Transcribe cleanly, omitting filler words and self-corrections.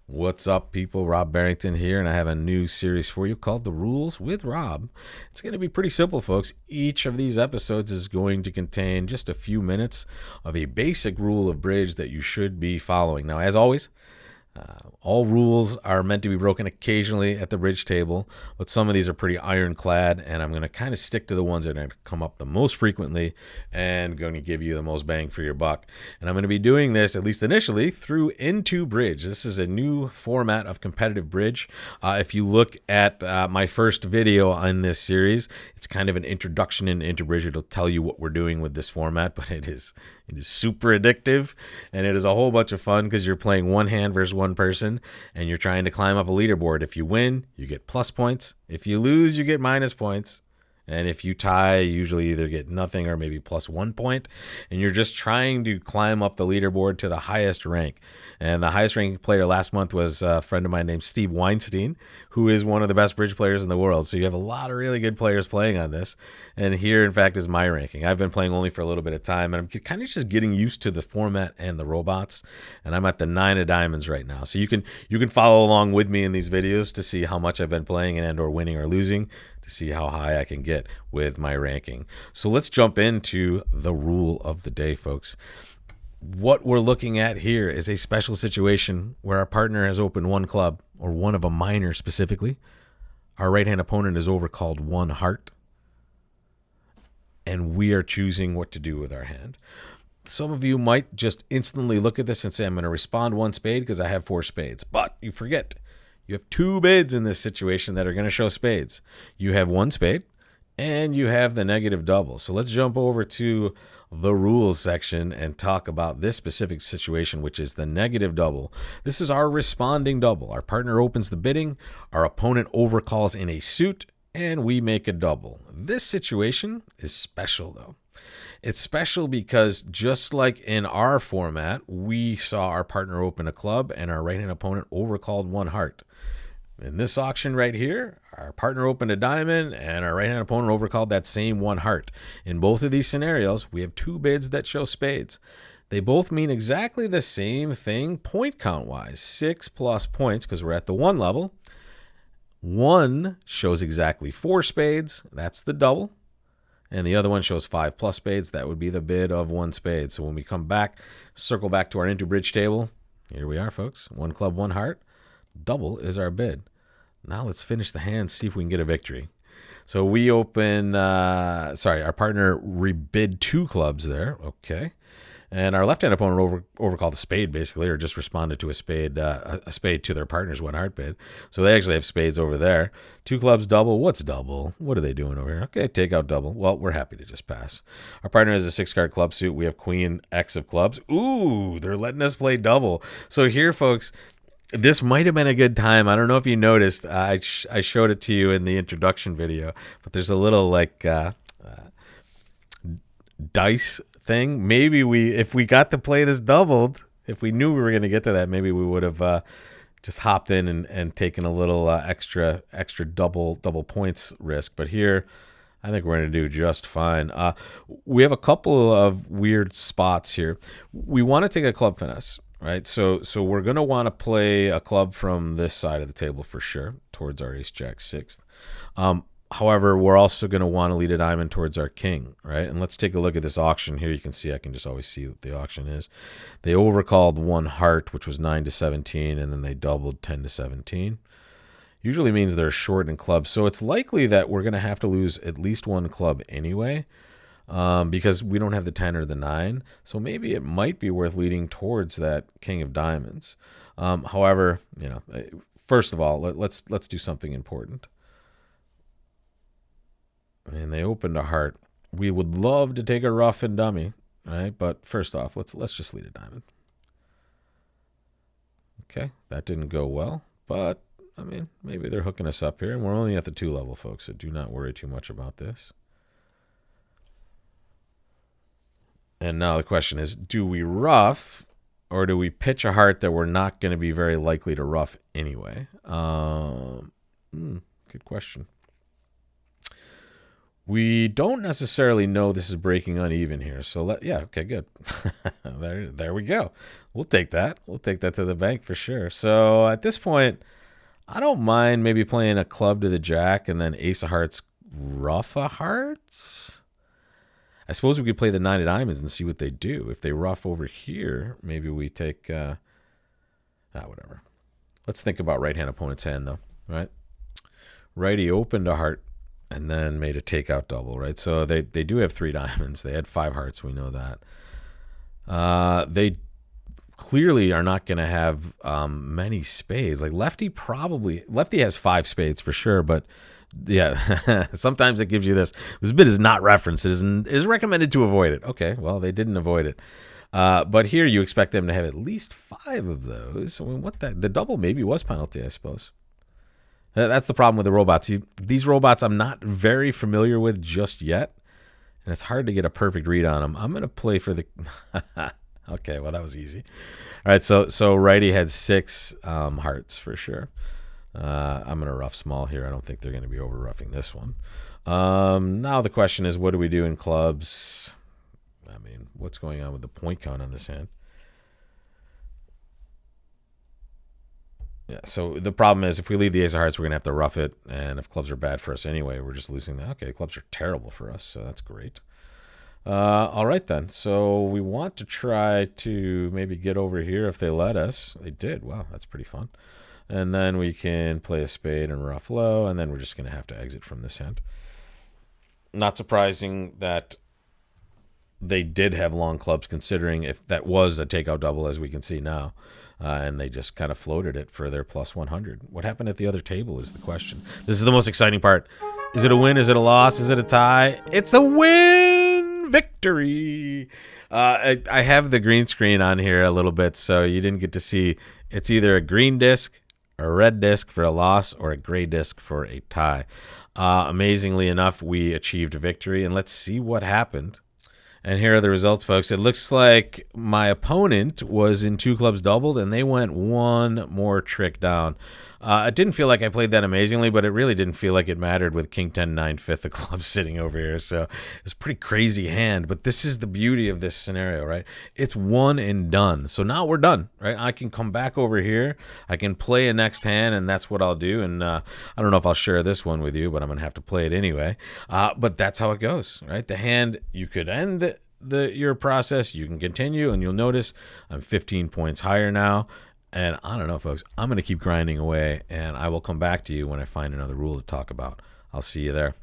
What's up, people? Rob Barrington here, and I have a new series for you called The Rules with Rob. It's going to be pretty simple, folks. Each of these episodes is going to contain just a few minutes of a basic rule of bridge that you should be following. Now, as always, all rules are meant to be broken occasionally at the bridge table, but some of these are pretty ironclad, and I'm going to kind of stick to the ones that are going to come up the most frequently and going to give you the most bang for your buck. And I'm going to be doing this, at least initially, through Into Bridge. This is a new format of competitive bridge. If you look at my first video on this series, it's kind of an introduction into bridge. It'll tell you what we're doing with this format, but it is super addictive, and it is a whole bunch of fun because you're playing one hand versus one person, and you're trying to climb up a leaderboard. If you win, you get plus points. If you lose, you get minus points. And if you tie, you usually either get nothing or maybe plus 1 point. And you're just trying to climb up the leaderboard to the highest rank. And the highest ranking player last month was a friend of mine named Steve Weinstein, who is one of the best bridge players in the world. So you have a lot of really good players playing on this. And here, in fact, is my ranking. I've been playing only for a little bit of time, and I'm kind of just getting used to the format and the robots. And I'm at the 9 of diamonds right now. So you can follow along with me in these videos to see how much I've been playing and or winning or losing, to see how high I can get with my ranking. So let's jump into the rule of the day, folks. What we're looking at here is a special situation where our partner has opened one club, or one of a minor specifically. Our right-hand opponent is overcalled one heart, and we are choosing what to do with our hand. Some of you might just instantly look at this and say, I'm going to respond one spade because I have 4 spades. But you forget, you have 2 bids in this situation that are going to show spades. You have 1 spade, and you have the negative double. So let's jump over to the rules section and talk about this specific situation, which is the negative double. This is our responding double. Our partner opens the bidding, our opponent overcalls in a suit, and we make a double. This situation is special, though. It's special because just like in our format, we saw our partner open a club and our right-hand opponent overcalled one heart. In this auction right here, our partner opened a diamond and our right-hand opponent overcalled that same one heart. In both of these scenarios, we have 2 bids that show spades. They both mean exactly the same thing point count-wise, 6 plus points because we're at the 1 level. 1 shows exactly 4 spades, that's the double. And the other one shows 5 plus spades, that would be the bid of 1 spade. So when we come back, circle back to our Into Bridge table, here we are, folks. 1 club, 1 heart. Double is our bid. Now let's finish the hand, see if we can get a victory. So we open, our partner rebid 2 clubs there. Okay. And our left-hand opponent overcalled a spade, basically, or just responded to a spade to their partner's 1 heart bid. So they actually have spades over there. 2 clubs, double. What's double? What are they doing over here? Okay, take out double. Well, we're happy to just pass. Our partner has a 6-card club suit. We have queen, X of clubs. Ooh, they're letting us play double. So here, folks, this might have been a good time. I don't know if you noticed. I showed it to you in the introduction video, but there's a little dice thing. Maybe if we got to play this doubled, if we knew we were going to get to that, maybe we would have just hopped in and taken a little extra double points risk. But here, I think we're going to do just fine. We have a couple of weird spots here. We want to take a club finesse. Right, so we're going to want to play a club from this side of the table for sure, towards our ace jack 6th. However, we're also going to want to lead a diamond towards our king, right? And let's take a look at this auction here. You can see, I can just always see what the auction is. They overcalled 1 heart, which was 9 to 17, and then they doubled 10 to 17. Usually means they're short in clubs, so it's likely that we're going to have to lose at least 1 club anyway. Because we don't have the 10 or the 9. So maybe it might be worth leading towards that king of diamonds. However, first of all, let's do something important. And they opened a heart. We would love to take a rough and dummy, right? But first off, let's just lead a diamond. Okay, that didn't go well, but I mean, maybe they're hooking us up here, and we're only at the 2 level, folks, so do not worry too much about this. And now the question is, do we rough or do we pitch a heart that we're not going to be very likely to rough anyway? Good question. We don't necessarily know this is breaking uneven here. So yeah, okay, good. there we go. We'll take that. We'll take that to the bank for sure. So at this point, I don't mind maybe playing a club to the jack and then ace of hearts, ruff of hearts. I suppose we could play the nine of diamonds and see what they do. If they ruff over here, maybe we take, whatever. Let's think about right-hand opponent's hand though, right? Righty opened a heart and then made a takeout double, right? So they do have 3 diamonds. They had 5 hearts. We know that. They clearly are not going to have many spades. Like lefty has 5 spades for sure, but yeah, sometimes it gives you this. This bit is not referenced. It is recommended to avoid it. Okay, well, they didn't avoid it. But here you expect them to have at least 5 of those. I mean, the double maybe was penalty, I suppose. That's the problem with the robots. These robots I'm not very familiar with just yet, and it's hard to get a perfect read on them. I'm going to play for the... Okay, well, that was easy. All right, so righty had 6 hearts for sure. I'm going to rough small here. I don't think they're going to be over-roughing this one. Now the question is, what do we do in clubs? I mean, what's going on with the point count on this hand? Yeah, so the problem is if we leave the ace of hearts, we're going to have to rough it. And if clubs are bad for us anyway, we're just losing that. Okay, clubs are terrible for us, so that's great. All right, then. So we want to try to maybe get over here if they let us. They did. Wow, that's pretty fun. And then we can play a spade and rough low, and then we're just going to have to exit from this hand. Not surprising that they did have long clubs, considering if that was a takeout double, as we can see now. And they just kind of floated it for their plus 100. What happened at the other table is the question. This is the most exciting part. Is it a win? Is it a loss? Is it a tie? It's a win! Victory! I have the green screen on here a little bit, so you didn't get to see. It's either a green disc, a red disc for a loss, or a gray disc for a tie. Amazingly enough, we achieved a victory, and let's see what happened. And here are the results, folks. It looks like my opponent was in 2 clubs doubled, and they went 1 more trick down. It didn't feel like I played that amazingly, but it really didn't feel like it mattered with King 10, 9, 5th of clubs sitting over here. So it's a pretty crazy hand, but this is the beauty of this scenario, right? It's one and done. So now we're done, right? I can come back over here. I can play a next hand, and that's what I'll do. And I don't know if I'll share this one with you, but I'm going to have to play it anyway. But that's how it goes, right? The hand, you could end your process, you can continue, and you'll notice I'm 15 points higher now. And I don't know, folks, I'm going to keep grinding away, and I will come back to you when I find another rule to talk about. I'll see you there.